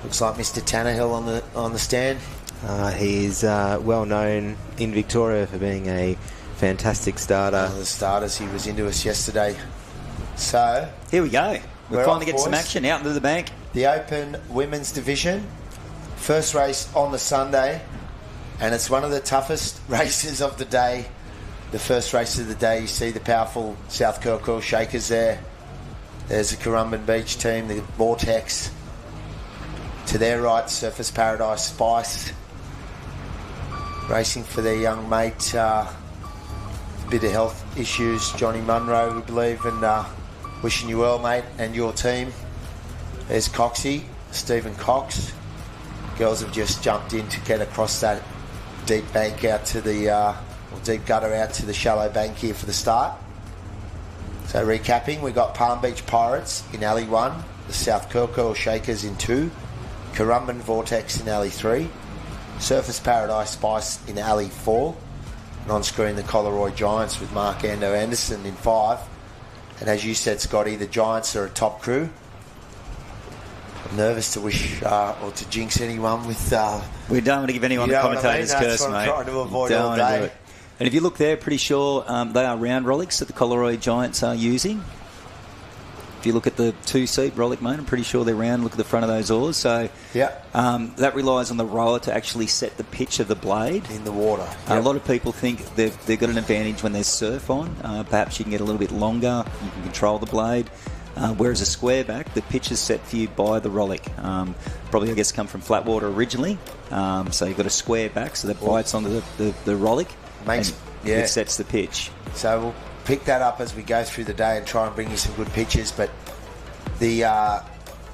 Looks like Mr. Tannehill on the stand. He's well known in Victoria for being a fantastic starter. One of the starters. He was into us yesterday. So here we go. We're finally getting some action out into the bank. The Open Women's Division. First race on the Sunday. And it's one of the toughest races of the day. The first race of the day, you see the powerful South Kirra Shakers there. There's the Currumbin Beach team, the Vortex. To their right, Surfers Paradise Spice. Racing for their young mate. Bit of health issues, Johnny Munro, we believe, and wishing you well, mate, and your team. There's Coxie, Stephen Cox. Girls have just jumped in to get across that deep bank out to the deep gutter out to the shallow bank here for the start. So recapping, we've got Palm Beach Pirates in alley 1, the South Kirra Shakers in 2, Currumbin Vortex in alley 3, Surfers Paradise Spice in alley 4, and on screen the Collaroy Giants with Mark Ando Anderson in 5. And as you said, Scotty, the Giants are a top crew. I'm nervous to wish or to jinx anyone with... we don't want to give anyone a commentator's curse, mate. That's what I'm trying to avoid all day. And if you look there, pretty sure they are round Rollicks that the Collaroy Giants are using. If you look at the two-seat Rollick, mate, I'm pretty sure they're round. Look at the front of those oars. So that relies on the rower to actually set the pitch of the blade. In the water. A lot of people think they've got an advantage when there's surf on. Perhaps you can get a little bit longer. You can control the blade. Whereas a square back, the pitch is set for you by the Rollick. Probably, I guess, come from flat water originally. So you've got a square back, so that bites onto the Rollick. It sets the pitch. So we'll pick that up as we go through the day and try and bring you some good pictures. But the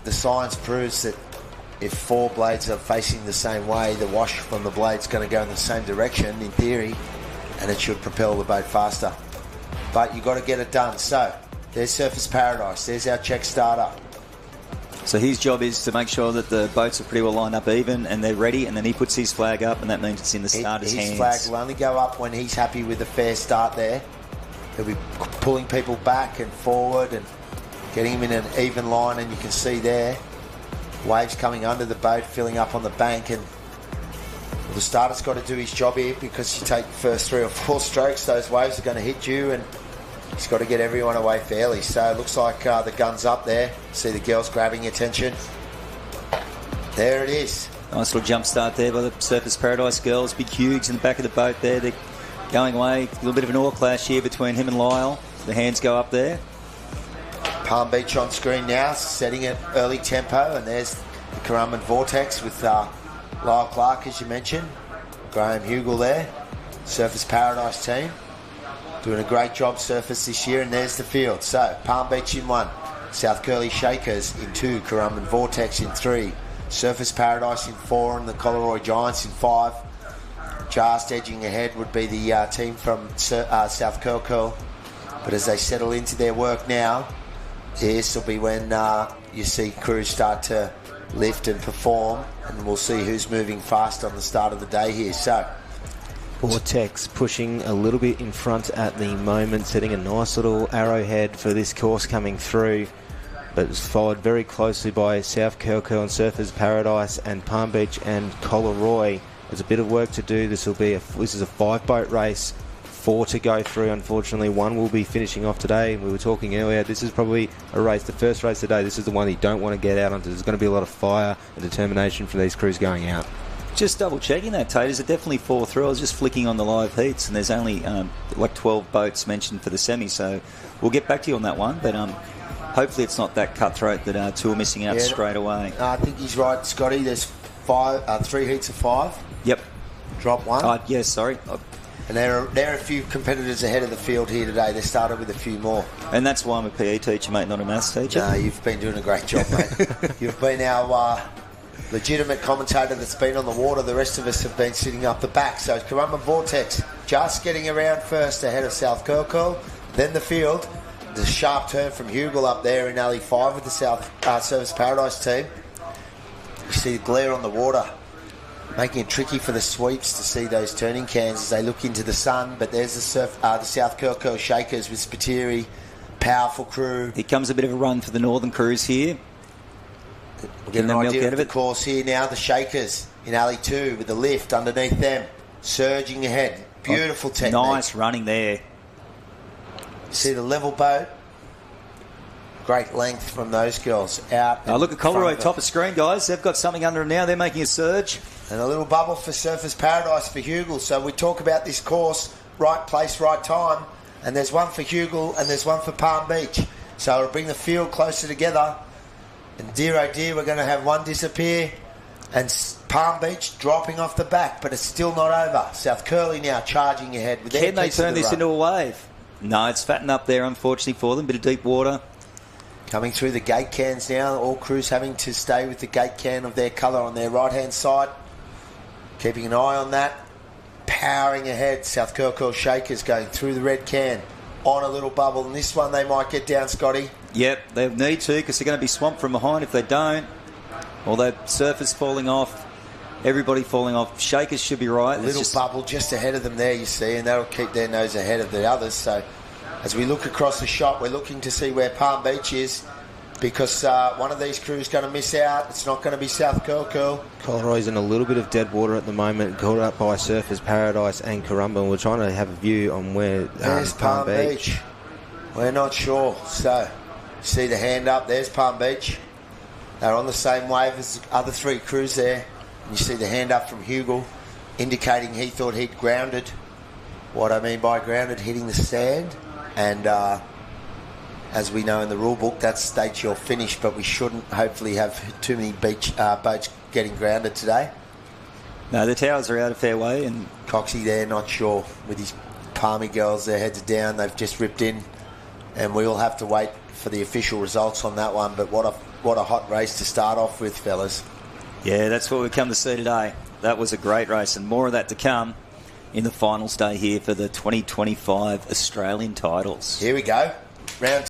science proves that if 4 blades are facing the same way, the wash from the blade's going to go in the same direction, in theory, and it should propel the boat faster. But you've got to get it done. So there's Surfers Paradise. There's our check starter. So his job is to make sure that the boats are pretty well lined up even and they're ready, and then he puts his flag up, and that means it's in the starter's hands. His flag will only go up when he's happy with the fair start there. He'll be pulling people back and forward and getting them in an even line, and you can see there waves coming under the boat, filling up on the bank, and the starter's got to do his job here, because you take the first 3 or 4 strokes, those waves are going to hit you, and he's got to get everyone away fairly. So it looks like the gun's up there. See the girls grabbing attention. There it is. Nice little jump start there by the Surfers Paradise girls. Big Hughes in the back of the boat there. They're going away. A little bit of an oar clash here between him and Lyle. The hands go up there. Palm Beach on screen now, setting it early tempo. And there's the Currumbin Vortex with Lyle Clark, as you mentioned. Graham Hugel there. Surfers Paradise team. Doing a great job, Surfers, this year. And there's the field. So, Palm Beach in 1. South Curly Shakers in 2. Currumbin Vortex in 3. Surfers Paradise in 4. And the Collaroy Giants in 5. Just edging ahead would be the team from South Curl. But as they settle into their work now, this will be when you see crews start to lift and perform. And we'll see who's moving fast on the start of the day here. So, Vortex pushing a little bit in front at the moment, setting a nice little arrowhead for this course coming through, but it's followed very closely by South Kirra and Surfers Paradise and Palm Beach and Collaroy. There's a bit of work to do. This is a 5-boat race, 4 to go through. Unfortunately, 1 will be finishing off today. We were talking earlier, this is probably a race, the first race today. This is the one you don't want to get out onto. There's going to be a lot of fire and determination from these crews going out. Just double checking that, Tate. Is it definitely 4 through? I was just flicking on the live heats, and there's only like 12 boats mentioned for the semi, so we'll get back to you on that one. But hopefully it's not that cutthroat that 2 are missing out straight away. I think he's right, Scotty. There's 3 heats of 5. Yep. Drop 1. Yes, sorry. And there are a few competitors ahead of the field here today. They started with a few more. And that's why I'm a PE teacher, mate, not a maths teacher. No, you've been doing a great job, mate. You've been our legitimate commentator that's been on the water. The rest of us have been sitting up the back. So Currumbin Vortex just getting around first ahead of South Kirra. Then the field. The sharp turn from Hugel up there in alley 5 with the South Surfers Paradise team. You see the glare on the water, making it tricky for the sweeps to see those turning cans as they look into the sun. But there's the South Kirra Shakers with Spiteri. Powerful crew. Here comes a bit of a run for the northern crews here. We'll get an idea of the course here now. The Shakers in alley 2 with the lift underneath them, surging ahead. Beautiful technique. Nice running there. See the level boat. Great length from those girls out. Look at Colorado top of screen, guys. They've got something under them now. They're making a surge. And a little bubble for Surfers Paradise for Hugel. So we talk about this course, right place, right time. And there's one for Hugel and there's one for Palm Beach. So it'll bring the field closer together. And dear oh dear, we're going to have one disappear. And Palm Beach dropping off the back, but it's still not over. South Curly now charging ahead. With Can they turn this into a wave? No, it's fattened up there, unfortunately for them. Bit of deep water. Coming through the gate cans now. All crews having to stay with the gate can of their colour on their right-hand side. Keeping an eye on that. Powering ahead. South Curl Shakers going through the red can. On a little bubble. And this one they might get down, Scotty. Yep, they need to because they're going to be swamped from behind if they don't. Although Surfers falling off. Everybody falling off. Shakers should be right. A little bubble just ahead of them there, you see. And that'll keep their nose ahead of the others. So as we look across the shot, we're looking to see where Palm Beach is. Because one of these crews is going to miss out. It's not going to be South Curl. Colorado's in a little bit of dead water at the moment, caught up by Surfers Paradise and Kirra, and we're trying to have a view on where there's Palm Beach. We're not sure. So, see the hand up. There's Palm Beach. They're on the same wave as the other 3 crews there. And you see the hand up from Hugel, indicating he thought he'd grounded. What I mean by grounded, hitting the sand. And as we know in the rule book, that states you're finished, but we shouldn't hopefully have too many boats getting grounded today. No, the towers are out of fairway. And Coxie there, not sure. With his palmy girls, their heads are down. They've just ripped in. And we all have to wait for the official results on that one. But what a hot race to start off with, fellas. Yeah, that's what we've come to see today. That was a great race, and more of that to come in the finals day here for the 2025 Australian titles. Here we go. Round